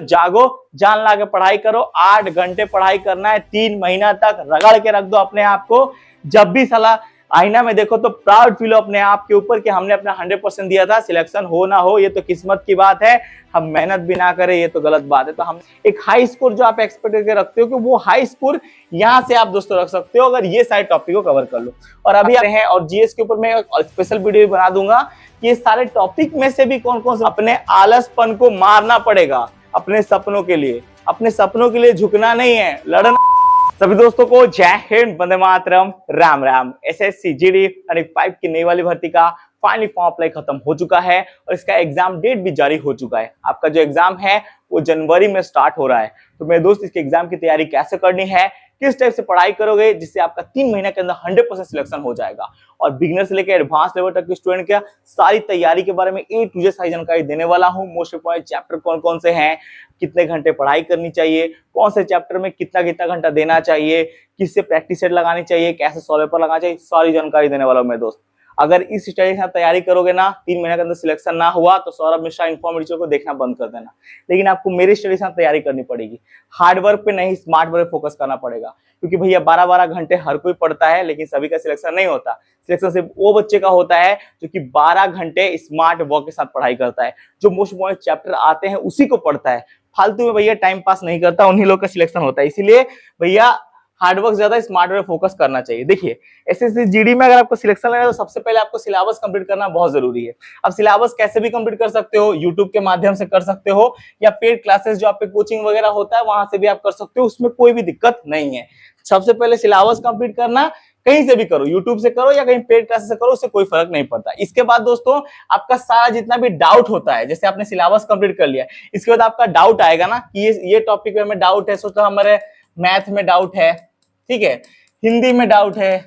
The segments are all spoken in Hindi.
जागो, जान ला के पढ़ाई करो, 8 घंटे पढ़ाई करना है, 3 महीना तक रगड़ के रख दो अपने आप को। जब भी साला आईना में देखो तो प्राउड फील हो अपने आप के ऊपर कि हमने अपना 100% दिया था। सिलेक्शन हो ना हो ये तो किस्मत की बात है, हम मेहनत भी ना करें ये तो गलत बात है। तो हम एक हाई स्कोर जो आप एक्सपेक्ट करके रखते हो कि वो हाई स्कोर यहाँ से आप दोस्तों रख सकते हो अगर ये सारे टॉपिक को कवर कर लो। और अभी आ रहे हैं और जीएस के ऊपर मैं स्पेशल वीडियो बना दूंगा कि ये सारे टॉपिक में से भी कौन कौन से अपने आलसपन को मारना पड़ेगा अपने सपनों के लिए। अपने सपनों के लिए झुकना नहीं है, लड़ना। सभी दोस्तों को जय हिंद, वंदे मातरम, राम राम। एसएससी जीडी 5 की नई वाली भर्ती का फाइनली फॉर्म अप्लाई खत्म हो चुका है और इसका एग्जाम डेट भी जारी हो चुका है। आपका जो एग्जाम है वो जनवरी में स्टार्ट हो रहा है। तो मेरे दोस्त इसके एग्जाम की तैयारी कैसे करनी है, किस टाइप से पढ़ाई करोगे जिससे आपका 3 महीने के अंदर 100% सिलेक्शन हो जाएगा, और बिगिनर से लेकर एडवांस लेवल तक के स्टूडेंट का सारी तैयारी के बारे में A to Z सारी जानकारी देने वाला हूँ। मोस्ट इंपोर्टेंट चैप्टर कौन कौन से हैं, कितने घंटे पढ़ाई करनी चाहिए, कौन से चैप्टर में कितना कितना घंटा देना चाहिए, किससे प्रैक्टिस सेट लगानी चाहिए, कैसे सॉल्व पेपर लगाना चाहिए, सारी जानकारी देने वाला हूँ मेरे दोस्त। अगर इस स्टडी के साथ तैयारी करोगे ना, 3 महीने के अंदर सिलेक्शन ना हुआ तो सौरभ मिश्रा इन्फॉर्मेटिव को देखना बंद कर देना। लेकिन आपको मेरी स्टडी के साथ तैयारी करनी पड़ेगी। हार्ड वर्क पे नहीं, स्मार्ट वर्क पे फोकस करना पड़ेगा, क्योंकि भैया 12-12 घंटे हर कोई पढ़ता है लेकिन सभी का सिलेक्शन नहीं होता। सिलेक्शन सिर्फ वो बच्चे का होता है जो कि 12 घंटे स्मार्ट वर्क के साथ पढ़ाई करता है, जो मोस्ट इंपोर्टेंट चैप्टर आते हैं उसी को पढ़ता है, फालतू में भैया टाइम पास नहीं करता, उन्हीं लोग का सिलेक्शन होता है। इसीलिए भैया हार्डवर्क ज्यादा, स्मार्ट वर्क फोकस करना चाहिए। देखिए एसएससी जीडी में अगर आपको सिलेक्शन लेना है तो सबसे पहले आपको सिलेबस कंप्लीट करना बहुत जरूरी है। अब सिलेबस कैसे भी कंप्लीट कर सकते हो, यूट्यूब के माध्यम से कर सकते हो या पेड क्लासेस जो आप पे कोचिंग वगैरह होता है वहां से भी आप कर सकते हो, उसमें कोई भी दिक्कत नहीं है। सबसे पहले सिलेबस कंप्लीट करना, कहीं से भी करो, यूट्यूब से करो या कहीं पेड क्लासेस से करो, उससे कोई फर्क नहीं पड़ता। इसके बाद दोस्तों आपका सारा जितना भी डाउट होता है, जैसे आपने सिलेबस कंप्लीट कर लिया, इसके बाद आपका डाउट आएगा ना कि ये टॉपिक में हमें डाउट है, सोचो हमारे मैथ में डाउट है, ठीक है, हिंदी में डाउट है,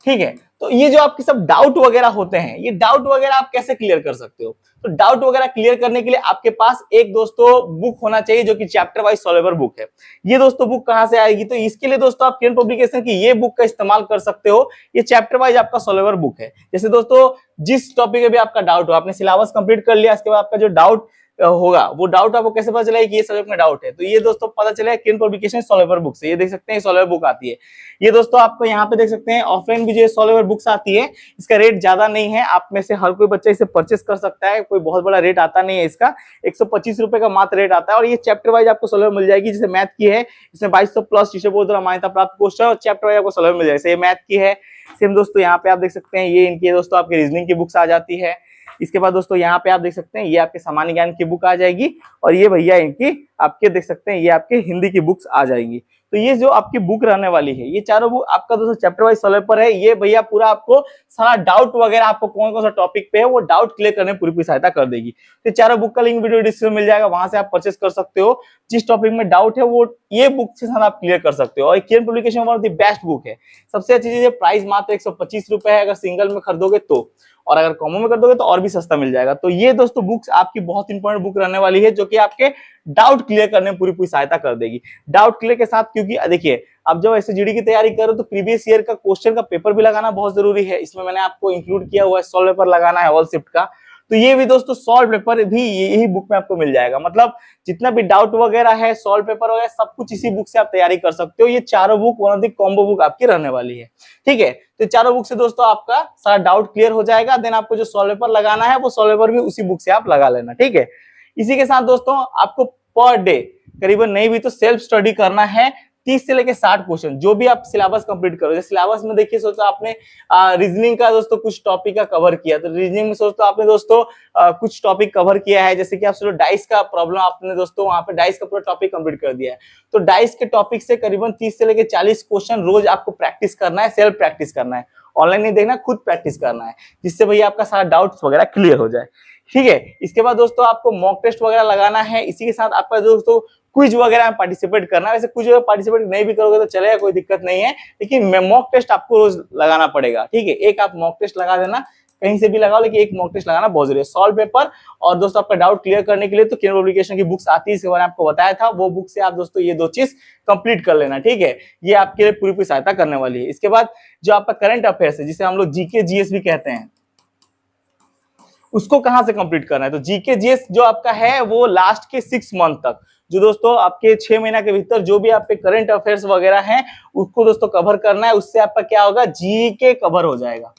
ठीक है, तो ये जो आपके सब डाउट वगैरह होते हैं, ये डाउट वगैरह आप कैसे क्लियर कर सकते हो? तो डाउट वगैरह क्लियर करने के लिए आपके पास एक दोस्तों बुक होना चाहिए जो कि चैप्टर वाइज सॉल्वेबल बुक है। ये दोस्तों बुक कहां से आएगी? तो इसके लिए दोस्तों आप किरण पब्लिकेशन की ये बुक का इस्तेमाल कर सकते हो। ये चैप्टर वाइज आपका सॉल्वेबल बुक है। जैसे दोस्तों जिस टॉपिक में भी आपका डाउट हो, आपने सिलेबस कंप्लीट कर लिया, इसके बाद आपका जो डाउट होगा वो डाउट आपको कैसे पता चलेगा कि ये सब्जेक्ट में डाउट है? तो ये दोस्तों पता चलेगा किरण पब्लिकेशन सॉल्वेबल बुक से। ये देख सकते हैं सॉल्वेबल बुक आती है। ये दोस्तों आपको यहाँ पे देख सकते हैं ऑफलाइन भी जो सॉल्वेबल बुक्स आती है, इसका रेट ज्यादा नहीं है, आप में से हर कोई बच्चा इसे परचेस कर सकता है, कोई बहुत बड़ा रेट आता नहीं है इसका, 125 रुपए का मात्र रेट आता है। और ये चैप्टर वाइज आपको सॉल्वेबल मिल जाएगी। जैसे मैथ की है, इसमें 2200 प्लस टीचर बोर्ड द्वारा मान्यता प्राप्त क्वेश्चन और चैप्टर वाइज आपको सॉल्वेबल मिल जाएगा। ये मैथ की है, सेम दोस्तों यहाँ पे आप देख सकते हैं ये इनकी दोस्तों आपकी रीजनिंग की बुक्स आ जाती है। इसके बाद दोस्तों यहाँ पे आप देख सकते हैं ये आपके सामान्य ज्ञान की बुक आ जाएगी, और ये भैया इनकी आपके देख सकते हैं ये आपके हिंदी की बुक्स आ जाएंगी। तो ये जो आपकी बुक रहने वाली है, ये चारों बुक आपका दोस्तों चैप्टर वाइज सॉल्वेबल है। ये भैया पूरा आपको सारा डाउट वगैरह आपको कौन कौन सा टॉपिक पे है वो डाउट क्लियर करने में पूरी सहायता कर देगी। तो चारों बुक का लिंक वीडियो डिस्क्रिप्शन में मिल जाएगा, वहां से आप परचेस कर सकते हो। जिस टॉपिक में डाउट है वो ये बुक के साथ आप क्लियर कर सकते हो। और Kiran publication one of the best book है। सबसे अच्छी चीज है प्राइस मात्र 125 रुपए है अगर सिंगल में खरीदोगे तो, और अगर कॉम्बो में कर दोगे तो और भी सस्ता मिल जाएगा। तो ये दोस्तों बुक्स आपकी बहुत इंपॉर्टेंट बुक रहने वाली है जो कि आपके डाउट क्लियर करने में पूरी सहायता कर देगी। डाउट क्लियर के साथ, क्योंकि देखिए अब जब ऐसे जीडी की तैयारी करो तो प्रीवियस ईयर का क्वेश्चन का पेपर भी लगाना बहुत जरूरी है। इसमें मैंने आपको इंक्लूड किया हुआ है, सॉल्व पेपर लगाना है ऑल शिफ्ट का। तो ये भी दोस्तों सॉल्व पेपर भी यही बुक में आपको मिल जाएगा। मतलब जितना भी डाउट वगैरह है, सॉल्व पेपर वगैरह सब कुछ इसी बुक से आप तैयारी कर सकते हो। ये चारों book one of the combo book आपकी रहने वाली है, ठीक है। तो चारों बुक से दोस्तों आपका सारा डाउट क्लियर हो जाएगा। देन आपको जो सॉल्व पेपर लगाना है वो सॉल्व पेपर भी उसी बुक से आप लगा लेना, ठीक है। इसी के साथ दोस्तों आपको पर डे करीबन नहीं भी तो सेल्फ स्टडी करना है 30 से लेके 60 क्वेश्चन, जो भी आप सिलेबस कंप्लीट करो। जैसे सिलेबस में देखिए सोचो आपने रीजनिंग का दोस्तों कुछ टॉपिक का कवर किया, तो रीजनिंग में सोचो आपने दोस्तों कुछ टॉपिक कवर किया है। जैसे कि आप सोचो डाइस का प्रॉब्लम आपने दोस्तों वहां पे डाइस का पूरा टॉपिक कंप्लीट कर दिया है, तो डाइस के टॉपिक से करीबन 30 से लेके 40 क्वेश्चन रोज आपको प्रैक्टिस करना है, सेल्फ प्रैक्टिस करना है, ऑनलाइन नहीं देखना, खुद प्रैक्टिस करना है, जिससे भैया आपका सारा डाउट्स वगैरह क्लियर हो जाए, ठीक है। इसके बाद दोस्तों आपको मॉक टेस्ट वगैरह लगाना है। इसी के साथ आपका दोस्तों क्विज वगैरह में पार्टिसिपेट करना है। वैसे क्विज वगैरह पार्टिसिपेट नहीं भी करोगे तो चलेगा, कोई दिक्कत नहीं है, लेकिन मॉक टेस्ट आपको रोज लगाना पड़ेगा, ठीक है। एक आप मॉक टेस्ट लगा देना, कहीं से भी लगाओ, लेकिन एक मॉक टेस्ट लगाना बहुत जरूरी है। सॉल्व पेपर और दोस्तों आपका डाउट क्लियर करने के लिए तो किरण पब्लिकेशन की बुक्स आती है, इसके बारे में आपको बताया था, वो बुक से आप दोस्तों ये दो चीज कंप्लीट कर लेना, ठीक है। ये आपके लिए पूरी सहायता करने वाली है। इसके बाद जो आपका करंट अफेयर्स है, जिसे हम लोग जीके जीएस भी कहते हैं, उसको कहां से कंप्लीट करना है। तो जीके जीएस जो आपका है वो लास्ट के 6 मंथ तक, जो दोस्तों आपके 6 महीना के भीतर जो भी आपके करंट अफेयर्स वगैरह हैं उसको दोस्तों कवर करना है। उससे आपका क्या होगा, जीके कवर हो जाएगा।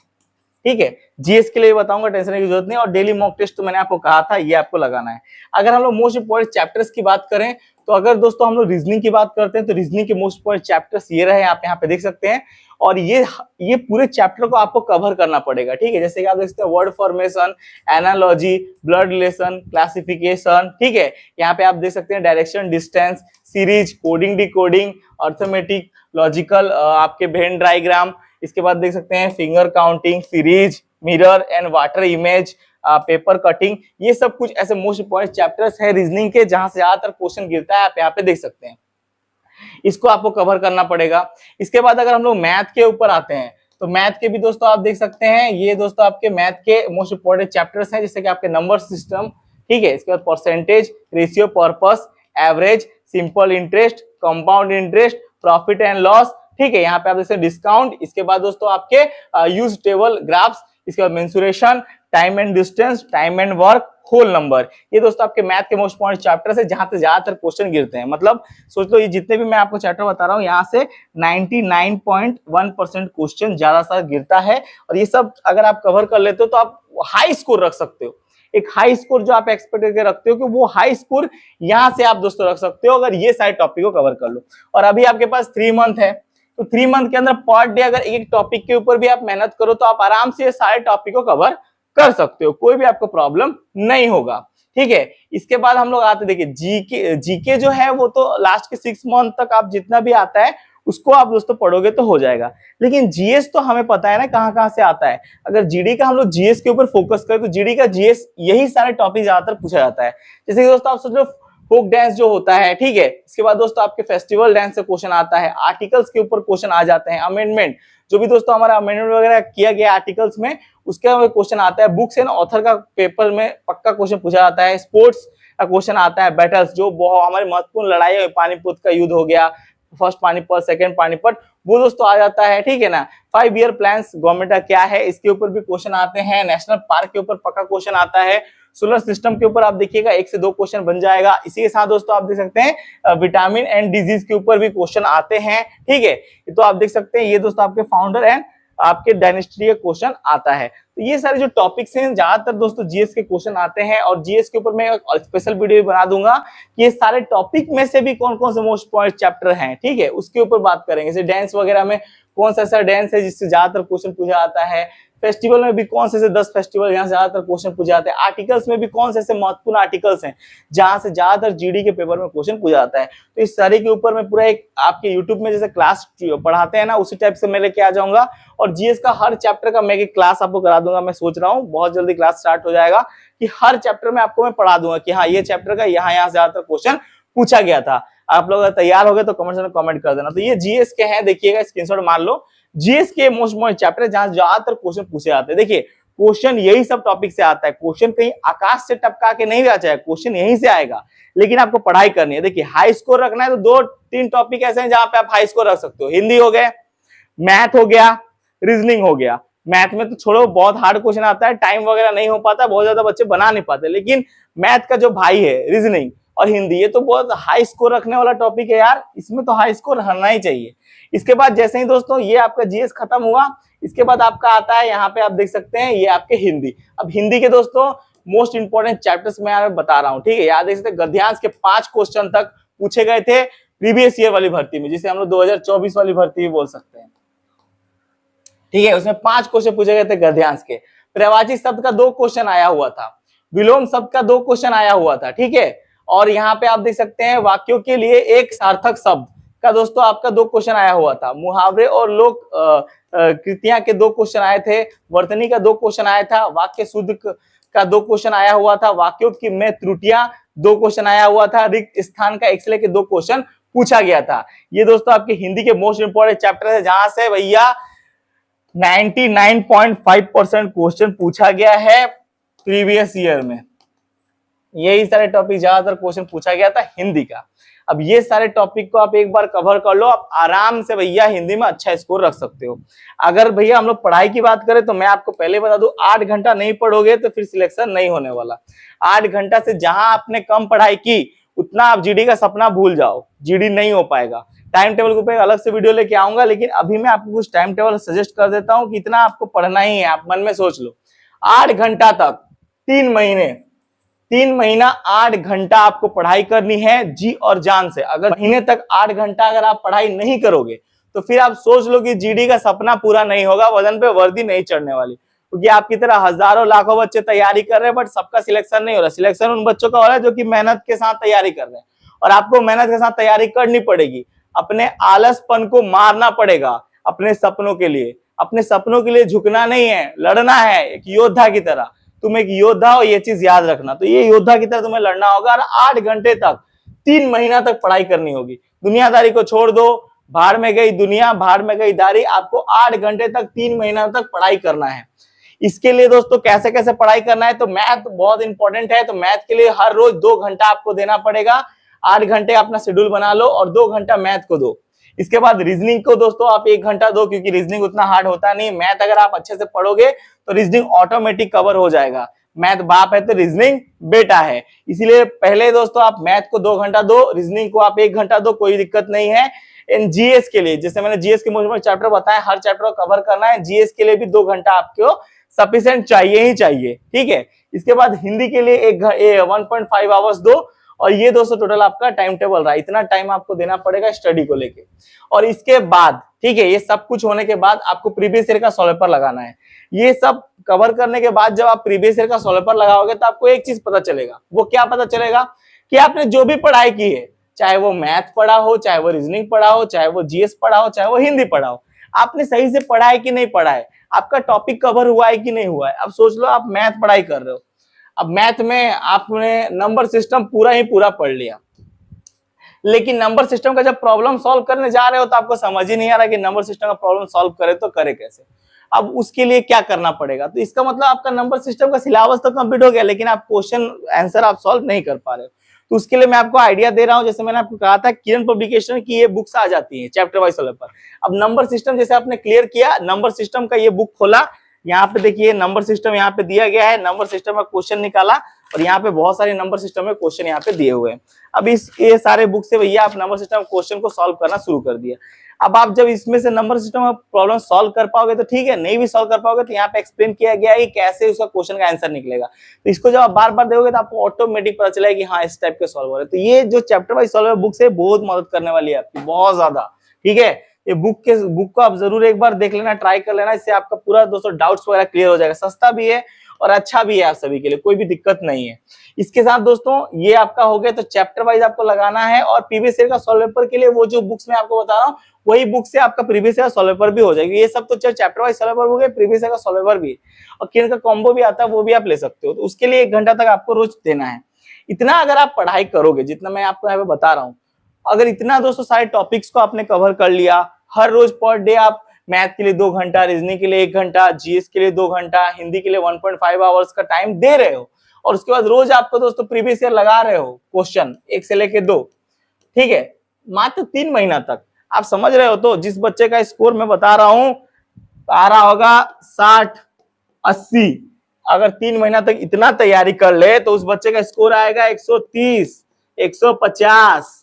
ठीक है, जीएस के लिए बताऊंगा, टेंशन की जरूरत नहीं। और डेली मॉक टेस्ट तो मैंने आपको कहा था, ये आपको लगाना है। अगर हम लोग मोस्ट इंपोर्टेंट चैप्टर्स की बात करें, तो अगर दोस्तों हम लोग रीजनिंग की बात करते हैं तो रीजनिंग के मोस्ट इंपोर्टेंट चैप्टर्स ये रहे, आप यहाँ पे देख सकते हैं। और ये पूरे चैप्टर को आपको कवर करना पड़ेगा। ठीक है, जैसे कि आप देख सकते हैं word formation, analogy, blood relation, classification. ठीक है, यहाँ पे आप देख सकते हैं direction, distance, series, coding, decoding, arithmetic, logical, आपके वेन डायग्राम। इसके बाद देख सकते हैं finger counting, series, mirror and water image, paper cutting. ये सब कुछ ऐसे मोस्ट इंपोर्टेंट चैप्टर्स है रीजनिंग के, जहां से ज्यादातर क्वेश्चन गिरता है, आप यहाँ पे देख सकते हैं। इसको आपको कवर करना पड़ेगा। इसके बाद अगर हम लोग मैथ के ऊपर आते हैं, तो मैथ के भी दोस्तों आप देख सकते हैं, ये दोस्तों आपके मैथ के मोस्ट इंपोर्टेंट चैप्टर्स हैं, जैसे कि आपके नंबर सिस्टम। ठीक है, इसके बाद percentage, ratio, purpose, average, simple interest, compound interest, profit and loss. ठीक है, यहाँ पे आप देखते हैं डिस्काउंट। इसके बाद दोस्तों आपके यूज टेबल, ग्राफ्स। इसके बाद mensuration, time and distance, time and work, whole number. ये दोस्तों आपके मैथ के मोस्ट इंपोर्टेंट चैप्टर्स है, जहां से ज्यादातर क्वेश्चन गिरते हैं। मतलब सोच लो, ये जितने भी मैं आपको चैप्टर बता रहा हूँ, यहाँ से 99.1% क्वेश्चन ज्यादा सा गिरता है। और ये सब अगर आप कवर कर लेते हो तो आप हाई स्कोर रख सकते हो। एक हाई स्कोर जो आप एक्सपेक्ट करके रखते हो कि वो हाई स्कोर यहाँ से आप दोस्तों रख सकते हो, अगर ये सारे टॉपिक को कवर कर लो। और अभी आपके पास 3 मंथ है, तो 3 मंथ के अंदर पर डे अगर एक टॉपिक के ऊपर भी आप मेहनत करो तो आप आराम से ये सारे टॉपिक को कवर कर सकते हो, कोई भी आपको प्रॉब्लम नहीं होगा। ठीक है, इसके बाद हम लोग आते, देखिए जीके जो है वो तो लास्ट के 6 मंथ तक आप जितना भी आता है उसको आप दोस्तों पढ़ोगे तो हो जाएगा। लेकिन जीएस तो हमें पता है ना कहां कहां से आता है। अगर जीडी का हम लोग जीएस के ऊपर फोकस करें तो जीडी का जीएस यही सारे टॉपिक ज्यादातर पूछा जाता है। जैसे कि दोस्तों आप सोच लो फोक डांस जो होता है, ठीक है, इसके बाद दोस्तों आपके फेस्टिवल डांस से क्वेश्चन आता है, आर्टिकल्स के ऊपर क्वेश्चन आ जाते हैं, अमेंडमेंट जो भी दोस्तों हमारा अमेंडमेंट वगैरह किया गया आर्टिकल्स में उसका क्वेश्चन आता है, बुक्स एंड ऑथर का पेपर में पक्का क्वेश्चन पूछा जाता है, स्पोर्ट्स का क्वेश्चन आता है, बैटल्स जो बहुत हमारी महत्वपूर्ण लड़ाई है, पानीपत का युद्ध हो गया, फर्स्ट पानीपत, सेकंड पानीपत, वो दोस्तों आ जाता है। ठीक है ना, 5 ईयर प्लान्स गवर्नमेंट का क्या है इसके ऊपर भी क्वेश्चन आते हैं, नेशनल पार्क के ऊपर पक्का क्वेश्चन आता है, सोलर सिस्टम के ऊपर आप देखिएगा 1 से 2 क्वेश्चन बन जाएगा। इसी के साथ दोस्तों आप देख सकते हैं विटामिन एंड डिजीज के ऊपर भी क्वेश्चन आते हैं। ठीक है, तो आप देख सकते हैं ये दोस्तों आपके फाउंडर एंड आपके डायनेस्टी का क्वेश्चन आता है। तो ये सारे जो टॉपिक्स हैं ज्यादातर दोस्तों जीएस के क्वेश्चन आते हैं, और जीएस के ऊपर मैं एक स्पेशल वीडियो बना दूंगा कि ये सारे टॉपिक में से भी कौन कौन से मोस्ट इंपोर्टेंट चैप्टर हैं। ठीक है, उसके ऊपर बात करेंगे। जैसे डांस वगैरह में कौन सा ऐसा डांस है जिससे ज्यादातर क्वेश्चन पूछा जाता है, फेस्टिवल में भी कौन से 10 फेस्टिवल यहाँ से ज्यादातर क्वेश्चन पूछे जाते हैं, आर्टिकल्स में भी कौन से ऐसे महत्वपूर्ण आर्टिकल्स हैं जहां से ज्यादातर जीडी के पेपर में क्वेश्चन पूछा जाता है। तो इस सारे के ऊपर मैं पूरा एक आपके यूट्यूब में जैसे क्लास पढ़ाते हैं ना, उसी टाइप से मैं लेके आ जाऊंगा, और जीएस का हर चैप्टर का मैं एक क्लास आपको करा दूंगा। मैं सोच रहा हूँ बहुत जल्दी क्लास स्टार्ट हो जाएगा कि हर चैप्टर में आपको मैं पढ़ा दूंगा कि हाँ ये चैप्टर का यहाँ से ज्यादातर क्वेश्चन पूछा गया था। आप लोग अगर तैयार हो गए तो कमेंट में कमेंट कर देना। तो ये जीएस के हैं, देखिएगा स्क्रीनशॉट मान लो, जीएस के मोस्ट इंपोर्टेंट चैप्टर जहां ज्यादातर क्वेश्चन पूछे जाते हैं। देखिए क्वेश्चन यही सब टॉपिक से आता है, क्वेश्चन कहीं आकाश से टपका के नहीं आ जाए, क्वेश्चन यहीं से आएगा, लेकिन आपको पढ़ाई करनी है। देखिए हाई स्कोर रखना है तो 2-3 टॉपिक ऐसे हैं जहां पे आप हाई स्कोर रख सकते हो, हिंदी हो गए, मैथ हो गया, रीजनिंग हो गया। मैथ में तो छोड़ो बहुत हार्ड क्वेश्चन आता है, टाइम वगैरह नहीं हो पाता, बहुत ज्यादा बच्चे बना नहीं पाते, लेकिन मैथ का जो भाई है रीजनिंग और हिंदी, ये तो बहुत हाई स्कोर रखने वाला टॉपिक है यार, इसमें तो हाई स्कोर रहना ही चाहिए। इसके बाद जैसे ही दोस्तों ये आपका जीएस खत्म हुआ, इसके बाद आपका आता है यहाँ पे आप देख सकते हैं ये आपके हिंदी। अब हिंदी के दोस्तों मोस्ट इंपोर्टेंट चैप्टर्स मैं यहाँ बता रहा हूँ। ठीक है, याद देख सकते हैं गद्यांश के 5 क्वेश्चन तक पूछे गए थे प्रीवियस ईयर वाली भर्ती में, जिसे हम लोग 2024 वाली भर्ती भी बोल सकते हैं। ठीक है, उसमें 5 क्वेश्चन पूछे गए थे गद्यांश के। प्रवाची शब्द का 2 क्वेश्चन आया हुआ था, विलोम शब्द का 2 क्वेश्चन आया हुआ था। ठीक है, और यहाँ पे आप देख सकते हैं वाक्यों के लिए एक सार्थक शब्द का दोस्तों आपका 2 क्वेश्चन आया हुआ था, मुहावरे और लोक कृतियां के 2 क्वेश्चन आए थे, वर्तनी का 2 क्वेश्चन आया था, वाक्य शुद्ध का 2 क्वेश्चन आया हुआ था, वाक्यों की में त्रुटियां 2 क्वेश्चन आया हुआ था, रिक्त स्थान का एक्सले के 2 क्वेश्चन पूछा गया था। ये दोस्तों आपके हिंदी के मोस्ट इंपोर्टेंट चैप्टर है, जहां से भैया 99.5% क्वेश्चन पूछा गया है प्रीवियस ईयर में। यही सारे टॉपिक ज्यादातर क्वेश्चन पूछा गया था हिंदी का। अब ये सारे टॉपिक को आप एक बार कवर कर लो, आप आराम से भैया हिंदी में अच्छा स्कोर रख सकते हो। अगर भैया हम लोग पढ़ाई की बात करें तो मैं आपको पहले बता दूं, 8 घंटा नहीं पढ़ोगे तो फिर सिलेक्शन नहीं होने वाला। 8 घंटा से जहां आपने कम पढ़ाई की उतना आप जीडी का सपना भूल जाओ, जीडी नहीं हो पाएगा। टाइम टेबल के ऊपर अलग से वीडियो लेके आऊंगा, लेकिन अभी मैं आपको कुछ टाइम टेबल सजेस्ट कर देता हूं कि इतना आपको पढ़ना ही है। आप मन में सोच लो 8 घंटा तक 3 महीने, 3 महीना 8 घंटा आपको पढ़ाई करनी है जी और जान से। अगर महीने तक 8 घंटा अगर आप पढ़ाई नहीं करोगे तो फिर आप सोच लो कि जीडी का सपना पूरा नहीं होगा, वजन पे वर्दी नहीं चढ़ने वाली। क्योंकि आपकी तरह हजारों लाखों बच्चे तैयारी कर रहे हैं, बट सबका सिलेक्शन नहीं हो रहा। सिलेक्शन उन बच्चों का हो रहा है जो कि मेहनत के साथ तैयारी कर रहे हैं, और आपको मेहनत के साथ तैयारी करनी पड़ेगी। अपने आलसपन को मारना पड़ेगा अपने सपनों के लिए। अपने सपनों के लिए झुकना नहीं है, लड़ना है एक योद्धा की तरह। तुम एक योद्धा हो, ये चीज याद रखना। तो ये योद्धा की तरह तुम्हें लड़ना होगा और 8 घंटे तक 3 महीना तक पढ़ाई करनी होगी। दुनियादारी को छोड़ दो, भाड़ में गई दुनिया, भाड़ में गई दारी। आपको 8 घंटे तक 3 महीना तक पढ़ाई करना है। इसके लिए दोस्तों कैसे कैसे पढ़ाई करना है, तो मैथ बहुत इंपॉर्टेंट है। तो मैथ के लिए हर रोज 2 घंटा आपको देना पड़ेगा। 8 घंटे अपना शेड्यूल बना लो और 2 घंटा मैथ को दो। इसके बाद रीजनिंग को दोस्तों आप 1 घंटा दो, क्योंकि रीजनिंग उतना हार्ड होता नहीं। मैथ अगर आप अच्छे से पढ़ोगे तो रीजनिंग ऑटोमेटिक कवर हो जाएगा। मैथ बाप है तो रीजनिंग बेटा है, इसीलिए पहले दोस्तों आप मैथ को 2 घंटा दो, रीजनिंग को आप 1 घंटा दो, कोई दिक्कत नहीं है। इन जीएस के लिए, जैसे मैंने जीएस के मोस्ट चैप्टर बताया, हर चैप्टर को कवर करना है। जीएस के लिए भी 2 घंटा आपको सफिशिएंट चाहिए ही चाहिए, ठीक है। इसके बाद हिंदी के लिए 1.5 आवर्स दो, और ये दोस्तों टोटल आपका टाइम टेबल रहा। इतना टाइम आपको देना पड़ेगा स्टडी को लेके। और इसके बाद ठीक है, ये सब कुछ होने के बाद आपको प्रीवियस ईयर का सॉल्व पेपर लगाना है। ये सब कवर करने के बाद जब आप प्रीवियस ईयर का सॉल्व पेपर लगाओगे तो आपको एक चीज पता चलेगा। वो क्या पता चलेगा कि आपने जो भी पढ़ाई की है, चाहे वो मैथ पढ़ा हो, चाहे वो रीजनिंग पढ़ा हो, चाहे वो जीएस पढ़ा हो, चाहे वो हिंदी पढ़ा हो, आपने सही से पढ़ा है कि नहीं पढ़ा है, आपका टॉपिक कवर हुआ है कि नहीं हुआ है। अब सोच लो आप मैथ पढ़ाई कर रहे हो, अब मैथ में आपने नंबर सिस्टम पूरा ही पूरा पढ़ लिया, लेकिन नंबर सिस्टम का जब प्रॉब्लम सॉल्व करने जा रहे हो तो आपको समझ ही नहीं आ रहा कि नंबर सिस्टम का प्रॉब्लम सॉल्व करे तो करे कैसे। अब उसके लिए क्या करना पड़ेगा, तो इसका मतलब आपका नंबर सिस्टम का सिलेबस तो कंप्लीट हो गया, लेकिन आप क्वेश्चन आंसर आप सॉल्व नहीं कर पा रहे हो। तो उसके लिए मैं आपको आइडिया दे रहा हूं। जैसे मैंने आपको कहा था किरण पब्लिकेशन की ये बुक्स आ जाती है चैप्टर वाइज सॉल्व पर। अब नंबर सिस्टम जैसे आपने क्लियर किया, नंबर सिस्टम का ये बुक खोला, यहाँ पे देखिए नंबर सिस्टम यहाँ पे दिया गया है। नंबर सिस्टम का क्वेश्चन निकाला और यहाँ पे बहुत सारे नंबर सिस्टम में क्वेश्चन यहाँ पे दिए हुए हैं। अब ये सारे बुक से भैया आप नंबर सिस्टम क्वेश्चन को सॉल्व करना शुरू कर दिया। अब आप जब इसमें से नंबर सिस्टम का प्रॉब्लम सॉल्व कर पाओगे तो ठीक है, नहीं भी सॉल्व कर पाओगे तो यहाँ पे एक्सप्लेन किया गया है कि कैसे उसका क्वेश्चन का आंसर निकलेगा। तो इसको जब आप बार बार देखोगे तो आपको ऑटोमेटिक पता चलेगा कि हाँ इस टाइप के सॉल्व हो रहे हैं। तो ये जो चैप्टर वाइज सॉल्व बुक है बहुत मदद करने वाली है आपकी, बहुत ज्यादा, ठीक है। ये बुक को आप जरूर एक बार देख लेना, ट्राई कर लेना, इससे आपका पूरा दोस्तों डाउट्स वगैरह क्लियर हो जाएगा। सस्ता भी है और अच्छा भी है आप सभी के लिए, कोई भी दिक्कत नहीं है। इसके साथ दोस्तों ये आपका हो गया, तो चैप्टर वाइज आपको लगाना है। और प्रीवियस ईयर का सॉल्व पेपर के लिए वो जो बुक्स मैं आपको बता रहा हूँ वही बुक से आपका प्रीवियस ईयर का सॉल्व पेपर भी हो जाएगा। ये सब तो चैप्टर वाइज सॉल्व पेपर हो गए, प्रीवियस ईयर का सॉल्व पेपर भी, और किरण का कॉम्बो भी आता है, वो भी आप ले सकते हो। तो उसके लिए 1 घंटा तक आपको रोज देना है। इतना अगर आप पढ़ाई करोगे, जितना मैं आपको यहाँ पे बता रहा हूँ, अगर इतना दोस्तों सारे टॉपिक्स को आपने कवर कर लिया, हर रोज पर डे आप मैथ के लिए 2 घंटा, रीजनिंग के लिए 1 घंटा, जीएस के लिए 2 घंटा, हिंदी के लिए 1.5 आवर्स का टाइम दे रहे हो, और उसके बाद रोज आपको दोस्तों प्रीवियस ईयर लगा रहे हो क्वेश्चन 1 से लेके 2, ठीक है, मात्र 3 महीना तक। आप समझ रहे हो। तो जिस बच्चे का स्कोर मैं बता रहा हूं आ रहा होगा 60-80, अगर 3 महीना तक इतना तैयारी कर ले तो उस बच्चे का स्कोर आएगा 130, 150।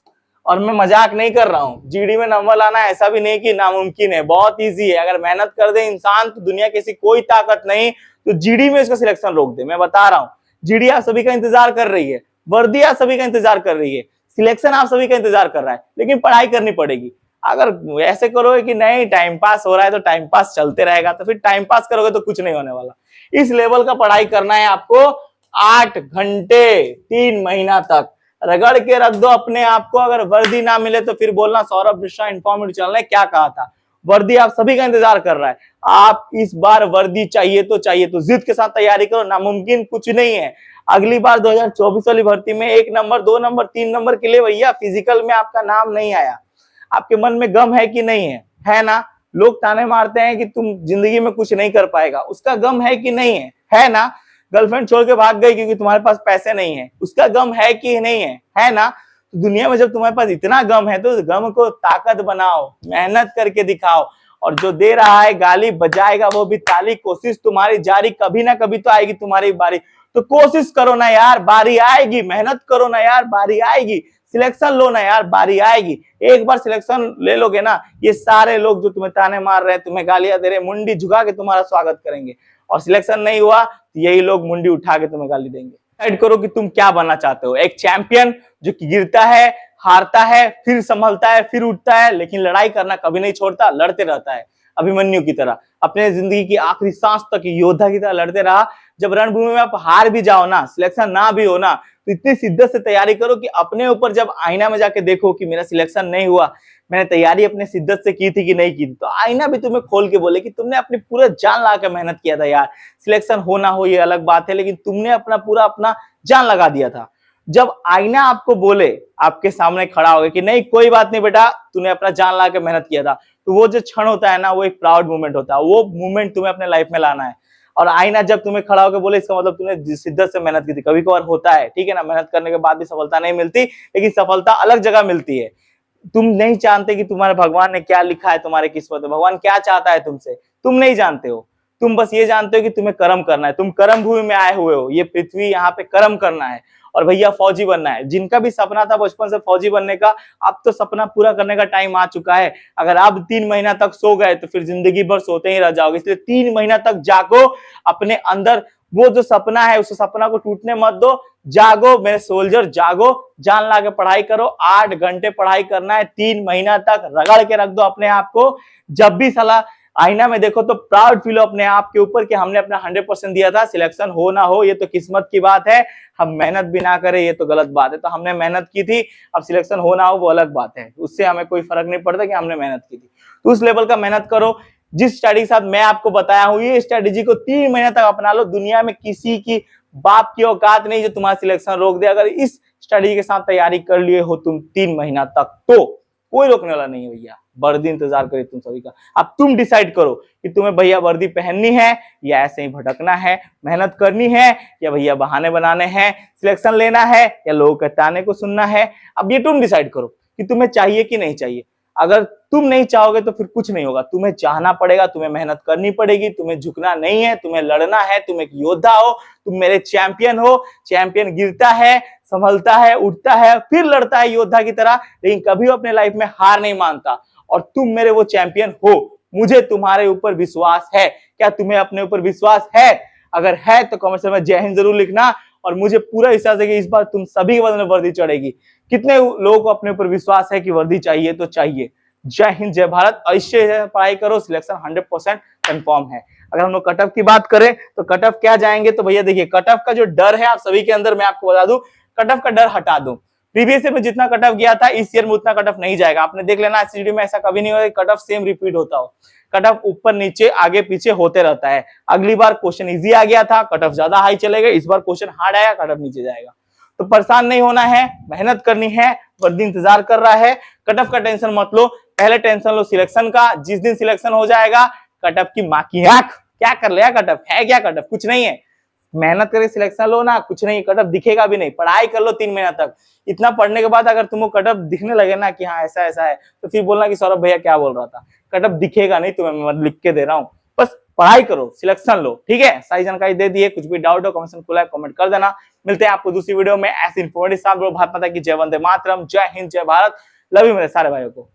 और मैं मजाक नहीं कर रहा हूँ, जीडी में नंबर लाना ऐसा भी नहीं कि नामुमकिन है, बहुत इजी है। अगर मेहनत कर दे इंसान तो दुनिया की कोई ताकत नहीं तो जीडी में इसका सिलेक्शन रोक दे। मैं बता रहा हूँ, जीडी आप सभी का इंतजार कर रही है, वर्दी आप सभी का इंतजार कर रही है, सिलेक्शन आप सभी का इंतजार कर रहा है, लेकिन पढ़ाई करनी पड़ेगी। अगर ऐसे करोगे कि नहीं टाइम पास हो रहा है तो टाइम पास चलते रहेगा, तो फिर टाइम पास करोगे तो कुछ नहीं होने वाला। इस लेवल का पढ़ाई करना है आपको 8 घंटे 3 महीना तक, रगड़ के रख दो अपने आप को। अगर वर्दी ना मिले तो फिर बोलना सौरभ मिश्रा इन्फॉर्मेटिव चैनल ने क्या कहा था। वर्दी आप सभी का इंतजार कर रहा है, आप इस बार वर्दी चाहिए तो चाहिए, तो जिद के साथ तैयारी करो, नामुमकिन कुछ नहीं है। अगली बार 2024 वाली भर्ती में 1 नंबर 2 नंबर 3 नंबर के लिए भैया फिजिकल में आपका नाम नहीं आया, आपके मन में गम है कि नहीं है ना। लोग ताने मारते हैं कि तुम जिंदगी में कुछ नहीं कर पाएगा, उसका गम है कि नहीं है ना। गर्लफ्रेंड छोड़ के भाग गई क्योंकि तुम्हारे पास पैसे नहीं है, उसका गम है कि नहीं है ना? तो दुनिया में जब तुम्हारे पास इतना गम है तो उस गम को ताकत बनाओ, मेहनत करके दिखाओ। और जो दे रहा है गाली बजाएगा वो भी ताली। कोशिश तुम्हारी जारी, कभी ना कभी तो आएगी तुम्हारी बारी। तो कोशिश करो ना यार, बारी आएगी। मेहनत करो ना यार, बारी आएगी। सिलेक्शन लो ना यार, बारी आएगी। एक बार सिलेक्शन ले लोगे ना, ये सारे लोग जो तुम्हें ताने मार रहे हैं, तुम्हें गालियां दे रहे हैं, मुंडी झुका के तुम्हारा स्वागत करेंगे। और सिलेक्शन नहीं हुआ तो यही लोग मुंडी उठा के तुम्हें गाली देंगे। डिसाइड करो कि तुम क्या बनना चाहते हो। एक चैंपियन जो कि गिरता है, हारता है, फिर संभलता है, फिर उठता है, लेकिन लड़ाई करना कभी नहीं छोड़ता, लड़ते रहता है। अभिमन्यु की तरह अपने जिंदगी की आखिरी सांस तक योद्धा की तरह लड़ते रहा। जब रणभूमि में आप हार भी जाओ ना, सिलेक्शन ना भी हो ना, तो इतनी शिद्दत से तैयारी करो कि अपने ऊपर जब आईना में जाके देखो कि मेरा सिलेक्शन नहीं हुआ, मैंने तैयारी अपने शिद्दत से की थी कि नहीं की थी, तो आईना भी तुम्हें खोल के बोले कि तुमने अपनी पूरा जान लगा के मेहनत किया था यार। सिलेक्शन हो ना हो ये अलग बात है, लेकिन तुमने अपना जान लगा दिया था। जब आईना आपको बोले, आपके सामने खड़ा हो गया कि नहीं कोई बात नहीं बेटा, तूने अपना जान लगा के मेहनत किया था, तो वो जो क्षण होता है ना, वो एक प्राउड मोमेंट होता है। वो मोमेंट तुम्हें अपने लाइफ में लाना है। और आईना जब तुम्हें खड़ा होकर बोले, इसका मतलब तुमने शिद्दत से मेहनत की थी। कभी कभार होता है, ठीक है ना, मेहनत करने के बाद भी सफलता नहीं मिलती, लेकिन सफलता अलग जगह मिलती है। तुम नहीं जानते कि तुम्हारे भगवान ने क्या लिखा है तुम्हारे किस्मत में, भगवान क्या चाहता है तुमसे, तुम नहीं जानते हो। तुम बस ये जानते हो कि तुम्हें कर्म करना है, तुम कर्म भूमि में आए हुए हो, ये पृथ्वी यहाँ पे कर्म करना है। और भैया फौजी बनना है। जिनका भी सपना था बचपन से फौजी बनने का, अब तो सपना पूरा करने का टाइम आ चुका है। अगर आप 3 महीना तक सो गए तो फिर जिंदगी भर सोते ही रह जाओगे। इसलिए 3 महीना तक जागो, अपने अंदर वो जो सपना है उस सपना को टूटने मत दो। जागो मेरे सोल्जर, जागो, जान ला के पढ़ाई करो। 8 घंटे पढ़ाई करना है, 3 महीना तक रगड़ के रख दो अपने आप को। जब भी साला आईना में देखो तो प्राउड फील हो अपने आप के ऊपर कि हमने अपना 100% दिया था। सिलेक्शन हो ना हो ये तो किस्मत की बात है, हम मेहनत भी ना करें ये तो गलत बात है। तो हमने मेहनत की थी, अब सिलेक्शन हो ना हो वो अलग बात है, उससे हमें कोई फर्क नहीं पड़ता कि हमने मेहनत की थी। तो उस लेवल का मेहनत करो। जिस स्ट्रेटेजी के साथ मैं आपको बताया हूं, ये स्ट्रेटेजी को 3 महीने तक अपना लो। दुनिया में किसी की बाप की औकात नहीं जो तुम्हारा सिलेक्शन रोक दे। अगर इस स्ट्रेटेजी के साथ तैयारी कर लिए हो तुम 3 महीना तक, तो कोई रोकने वाला नहीं है भैया। वर्दी इंतजार करे तुम सभी का। अब तुम डिसाइड करो कि तुम्हें भैया वर्दी पहननी है या ऐसे ही भटकना है, मेहनत करनी है या भैया बहाने बनाने हैं, सिलेक्शन लेना है या लोगों के ताने को सुनना है। अब ये तुम डिसाइड करो कि तुम्हें चाहिए कि नहीं चाहिए। अगर तुम नहीं चाहोगे तो फिर कुछ नहीं होगा। तुम्हें चाहना पड़ेगा, तुम्हें मेहनत करनी पड़ेगी, तुम्हें झुकना नहीं है, तुम्हें लड़ना है। तुम एक योद्धा हो, तुम मेरे चैंपियन हो। चैंपियन गिरता है, संभलता है, उठता है, फिर लड़ता है योद्धा की तरह, लेकिन कभी अपने लाइफ में हार नहीं मानता। और तुम मेरे वो चैंपियन हो। मुझे तुम्हारे ऊपर विश्वास है। क्या तुम्हें अपने ऊपर विश्वास है? अगर है तो कमेंट में जय हिंद जरूर लिखना। और मुझे पूरा विश्वास है कि इस बार तुम सभी के बदले में वर्दी चढ़ेगी। कितने लोगों को अपने ऊपर विश्वास है कि वर्दी चाहिए तो चाहिए। जय हिंद, जय भारत। अवश्य पढ़ाई करो, सिलेक्शन 100% कंफर्म है। अगर हम लोग कटअप की बात करें तो कटअप क्या जाएंगे, तो भैया देखिए कटअप का जो डर है आप सभी के अंदर, मैं आपको बता दूं, कटअप का डर हटा दूं। प्रीवियस ईयर में जितना कटअप गया था इस ईयर में उतना कटअप नहीं जाएगा। आपने देख लेना एसजीडी में ऐसा कभी नहीं होगा कटअप सेम रिपीट होता हो। कटअप ऊपर नीचे आगे पीछे होते रहता है। अगली बार क्वेश्चन इजी आ गया था, कटअप ज्यादा हाई चलेगा। इस बार क्वेश्चन हार्ड आया, कटअप नीचे जाएगा। तो परेशान नहीं होना है, मेहनत करनी है। वर्दी इंतजार कर रहा है। कटअप का टेंशन मत लो, पहले टेंशन लो सिलेक्शन का। जिस दिन सिलेक्शन हो जाएगा कटअप की माँ की आंख, क्या कर लिया कटअप है, क्या कटअप कुछ नहीं है। मेहनत करके सिलेक्शन लो ना, कुछ नहीं, कटअप दिखेगा भी नहीं। पढ़ाई कर लो 3 महीना तक। इतना पढ़ने के बाद अगर तुमको कटअप दिखने लगे ना कि हाँ ऐसा ऐसा है, तो फिर बोलना कि सौरभ भैया क्या बोल रहा था। कटअप दिखेगा नहीं तुम्हें, मैं लिख के दे रहा हूँ। बस पढ़ाई करो, सिलेक्शन लो, ठीक है। सारी जानकारी दे दी है। कुछ भी डाउट हो कमेंट खुला है, कमेंट कर देना। मिलते हैं आपको दूसरी वीडियो में ऐसी इंफॉर्मेटिव साथ। भारत माता की जय, वंदे मातरम, जय हिंद, जय भारत। लव यू मेरे सारे भाइयों को।